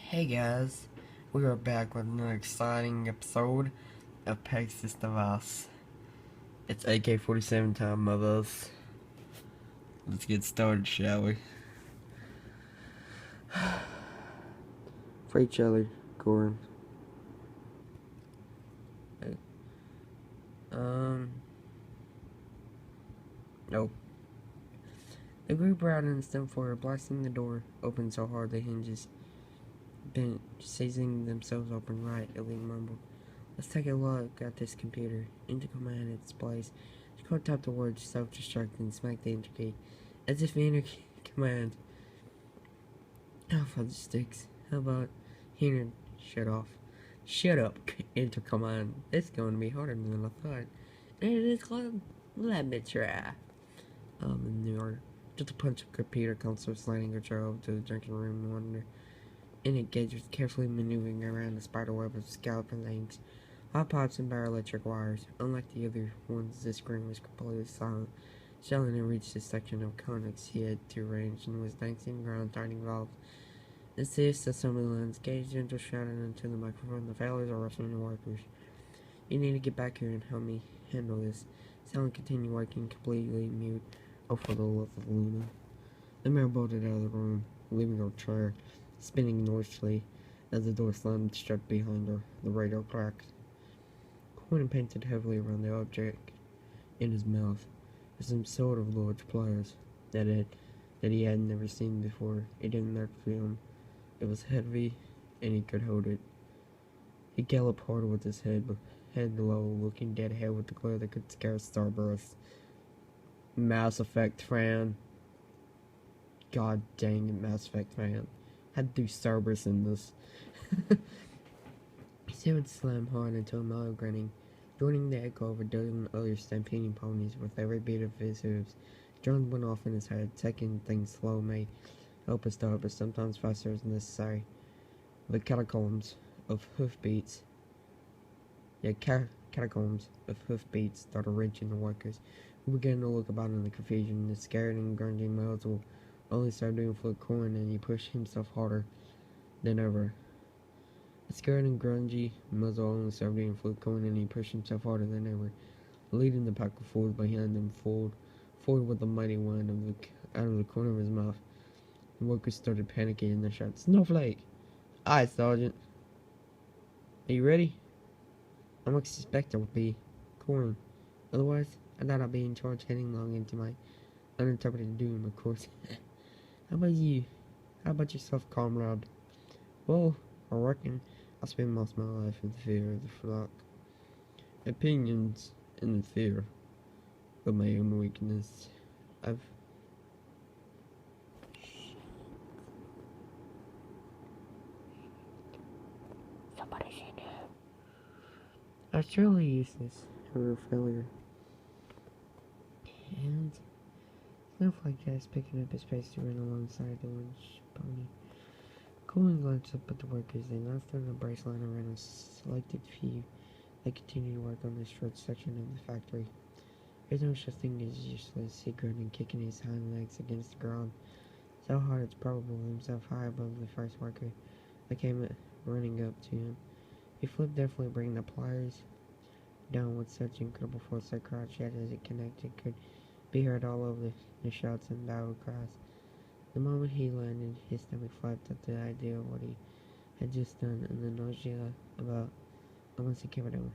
Hey guys, we are back with another exciting episode of Pegasus device. It's AK-47 time, mothers. Let's get started, shall we? For each other, Corin. Nope. The group routed and stepped forward, blasting the door open so hard the hinges bent, seizing themselves open. Right, Elite mumbled. Let's take a look at this computer. Enter command at its place. Scroll type the word self-destruct and smack the enter key. As if enter command. Oh, for the sticks. How about enter shut off? Shut up, enter command. It's going to be harder than I thought. And it is club. Let me try. In New York. Just a punch of computer console sliding her chair over to the drinking room and wonder. In it, Gage was carefully maneuvering around the spider web of scalloping legs, hot pipes, and bioelectric wires. Unlike the other ones, this screen was completely silent. Sheldon had reached the section of conics he had to arrange and was dancing around tiny valves. Assist assembly lines. Gage gentle shouted into the microphone. The failures are rushing the workers. You need to get back here and help me handle this. Sheldon continued working completely mute. Oh, for the love of Luna. The mayor bolted out of the room, leaving her chair spinning noisily as the door slammed shut behind her. The radio cracked. Quinn painted heavily around the object in his mouth with some sort of large pliers that he had never seen before. It didn't look to him. It was heavy, and he could hold it. He galloped hard with his head low, looking dead ahead with the glare that could scare starbursts. Mass Effect fan. God dang it, Mass Effect fan. Had to do starbursts in this. He would slam hard into a mile grinning, joining the echo of a dozen other stampeding ponies with every beat of his hooves. John went off in his head, taking things slow may help us start, but sometimes faster is necessary. The catacombs of hoofbeats started reaching the workers, who began to look about in the confusion. The scared and grunting males will only start doing flip coin, and he pushed himself harder than ever. The scared and grungy muzzle only served to inflict coin, and he pushed himself harder than ever, leading the pack of fools behind him forward with a mighty wind out of the corner of his mouth. The workers started panicking and they shouted, "Snowflake!" "Aye, Sergeant." "Are you ready?" "I'm expected to be. Corin. Otherwise, I thought I'd be in charge heading long into my uninterpreted doom, of course." How about you? How about yourself, comrade?" "Well, I reckon I spend most of my life in fear of the flock. Opinions and the fear of my own weakness. I've Somebody say no. I surely useless, a real failure." And Snowflake is picking up his pace to run alongside the orange pony. Colin glanced up at the workers. They now stood in a brace line around a selected few. They continued to work on this short section of the factory. "There's no such thing as useless," he grunted, kicking his hind legs against the ground so hard it's probable himself high above the first worker. They came running up to him. He flipped deftly, bringing the pliers down with such incredible force that crowd yet as it connected could be heard all over the shouts and battle cries. The moment he landed, his stomach flapped at the idea of what he had just done, and the nausea about almost covered him.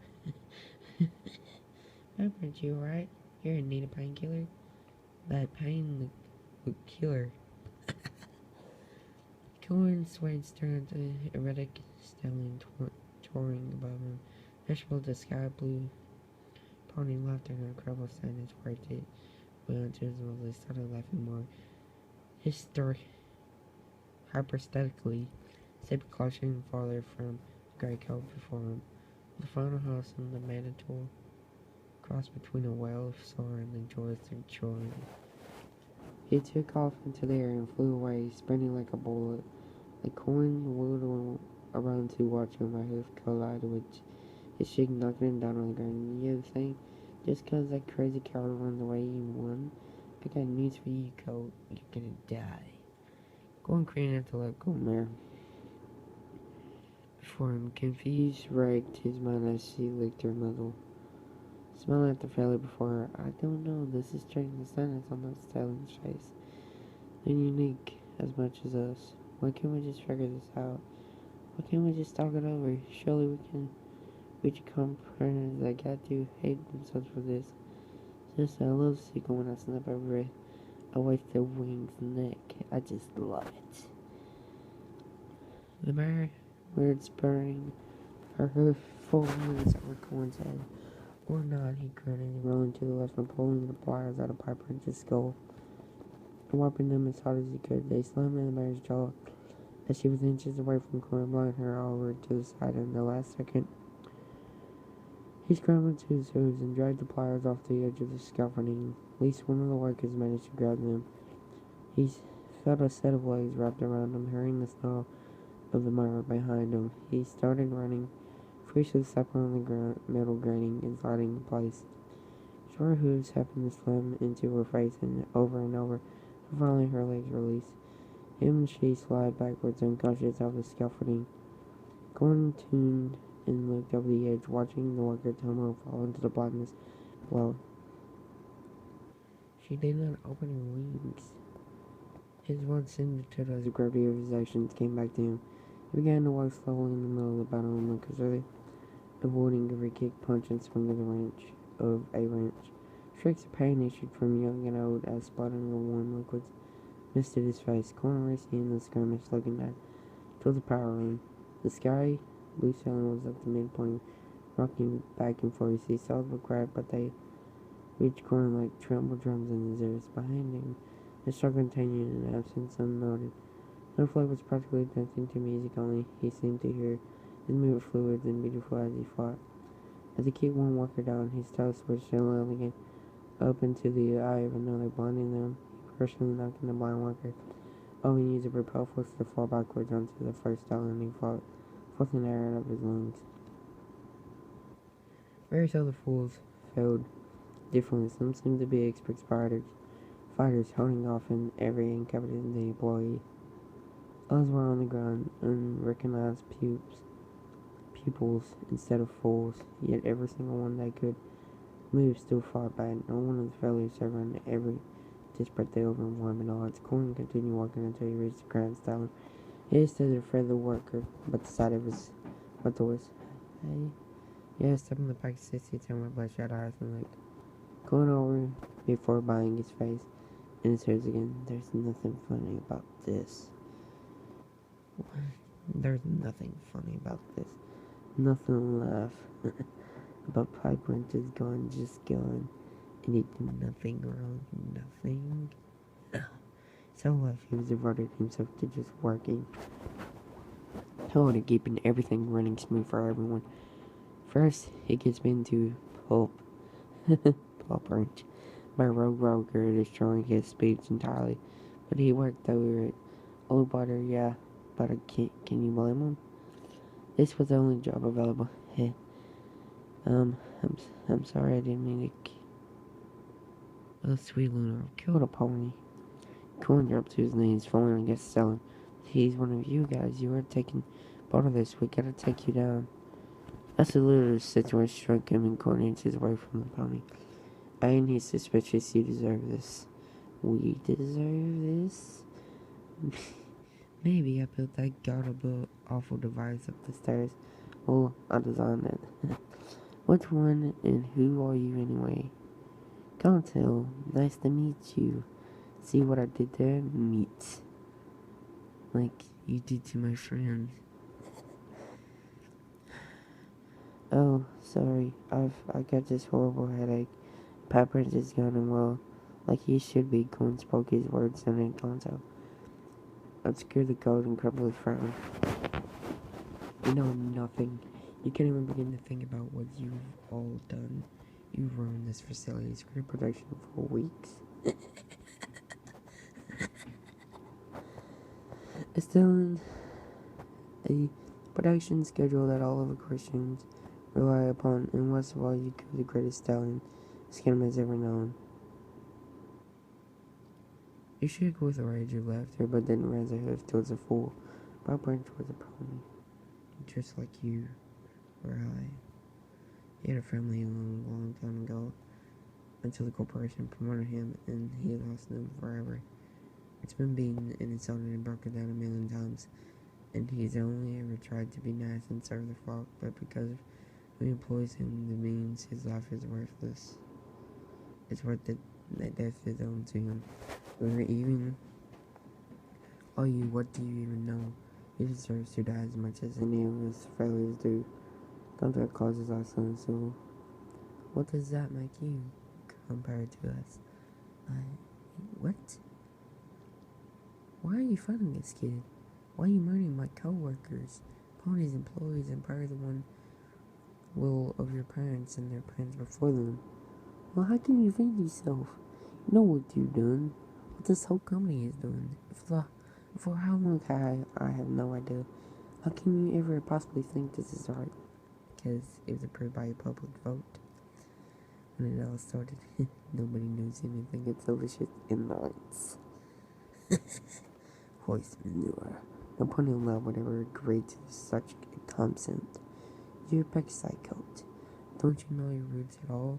"Aren't you alright? You're in need of painkiller?" "That pain would killer." Corin swayed stern to the erratic stallion towering above him. Vegetable the sky blue pony laughed at her incredible sadness, worked it way onto his nose. They started laughing more hypersthetically, stepped caution farther from the grey coat before him. The final house in the Manitou crossed between a wail of sorrow and the joyous joy. He took off into the air and flew away, spinning like a bullet. The coin wheeled around to watch him. My hoof collided with his cheek, knocking him down on the ground. "You think just 'cause that crazy coward runs away you won? I got news for you, Colt. You're gonna die." Coin craned at the let go, mare. for him. Confused racked his mind as she licked her muzzle. Smelling at the failure before her. I don't know, this is strange. The sadness on that styling's face. And unique as much as us. Why can't we just figure this out? Why can't we just talk it over? Surely we can reach a comprehension that got to hate themselves for this. Just a little sequel when I snap over a wasted wing's neck. I just love it. The mare weird spurring her hoof full hands over Corn's head. Or not, he grunted, rolling to the left and pulling the pliers out of Piper into his skull. Wiping them as hard as he could, they slammed in the mare's jaw as she was inches away from Corn, blowing her over to the side in the last second. He scrambled to his hooves and dragged the pliers off the edge of the scaffolding. At least one of the workers managed to grab them. He felt a set of legs wrapped around him, hurrying the snow of the mire behind him. He started running, fiercely stepping on the metal grating and sliding in place. Short hooves happened to slam into her face and over, but finally her legs released. Him and she slid backwards, unconscious of the scaffolding. Gordon tuned and looked over the edge, watching the worker tumble fall into the blackness below. She did not open her wings. His words seemed to tell as the gravity of his actions came back to him. He began to walk slowly in the middle of the battle and look as avoiding every kick, punch, and swing of a wrench. Shrieks of pain issued from young and old as splattering of warm liquids misted his face. Corner racing in the skirmish, looking back toward the power room. The sky blue ceiling was at the midpoint, rocking back and forth. He saw the crack, but they reached Corn like tremble drums in his ears. Behind him, the struggle continued in absence unnoted. No flow was practically dancing to music, only he seemed to hear his movement fluid and beautiful as he fought. As he kicked one worker down, his toe switched gently again, open to the eye of another, blinding them. He personally knocked in the blind worker, and used a repel force to fall backwards onto the first island he fought, forcing air out of his lungs. Various other fools failed differently. Some seemed to be expert fighters holding off in every incompetent employee. Others were on the ground, unrecognized pupils instead of fools, yet every single one that could move still fought back. No one of the failures survived every disparate the overwhelming odds. Corn continued walking until he reached the ground styling. He stood there afraid of the worker, but decided it was what there was. Hey. Yeah, stepping the Pegasus 60 with bloodshot eyes and looked. Going over before buying his face in his ears again. There's nothing funny about this. There's nothing funny about this. Nothing to laugh about Piper and just gone. And he did nothing wrong. Nothing. So life he was devoted himself to just working. To keeping everything running smooth for everyone. First, he gets me into pulp wrench by Rogue Roger, destroying his speech entirely. But he worked over it. Old butter, yeah, but can you blame him? This was the only job available. I'm sorry, I didn't mean to. Oh, sweet Luna, killed a pony. Corn dropped to his knees, falling against Stellan. He's one of you guys. You are taking part of this. We gotta take you down. That's a little situation struck him and Corn inches away from the pony. And he's suspicious. You deserve this. We deserve this? Maybe I built that god-awful device up the stairs. Well, I designed it. Which one and who are you anyway? Can't tell. Nice to meet you. See what I did there? Meet. Like you did to my friend. Oh, sorry. I got this horrible headache. Pepper just gone and well, like he should be. Corn spoke his words and then Gonzo obscured the gold and crumbled his frown. You know nothing. You can't even begin to think about what you've all done. You've ruined this facility's great production for weeks. It's still a production schedule that all of the Christians rely upon, and most of all, you kill the greatest stallion Skim has ever known. He shook with rage of laughter, but didn't raise a hoof towards the fool, but burned towards the pony. just like you or I. He had a family a long time ago until the corporation promoted him and he lost them forever. It's been beaten and insulted and broken down a million times, and he's only ever tried to be nice and serve the flock, but because of who employs him, the means his life is worthless. It's worth that death is owed to him. Or even, oh you, what do you even know? He deserves to die as much as any of his failures do. Contract causes our son, so what does that make you compared to us? What? Why are you fighting this kid? Why are you murdering my co-workers, ponies, employees, and part of the one will of your parents and their parents before them? Well, how can you defend yourself? You know what you've done, what this whole company is doing. For how long I have no idea. How can you ever possibly think this is right? Because it was approved by a public vote. When it all started, nobody knows anything. It's delicious in nights. Horse manure. No pony allowed would ever agree to such a consent. You're a Pegasus coat. Don't you know your roots at all?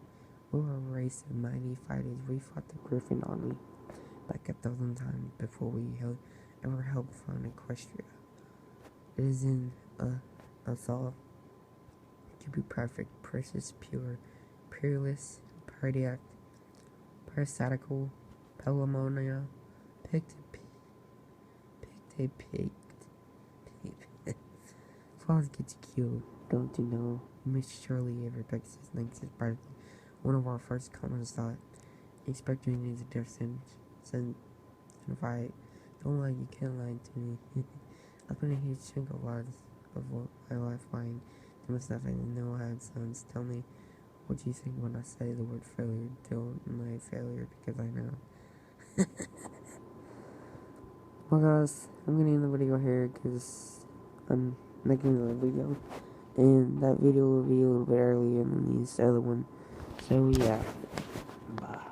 We're a race of mighty fighters. We fought the Griffin army back 1,000 times before we ever helped found Equestria. It is in us all to be perfect, precious, pure, peerless, cardiac, parasitical, pelamonia, picked. Flaws gets killed, don't you know? Miss Shirley ever Pegasus thinks it's part of one of our first common thought. Expecting me to death sentence. Don't lie, you can't lie to me. I've been a huge chunk of my life lying to myself and know I had sons. Tell me what you think when I say the word failure. Don't my failure because I know. Well guys, I'm gonna end the video here because I'm making another video, and that video will be a little bit earlier than this other one, so yeah, bye.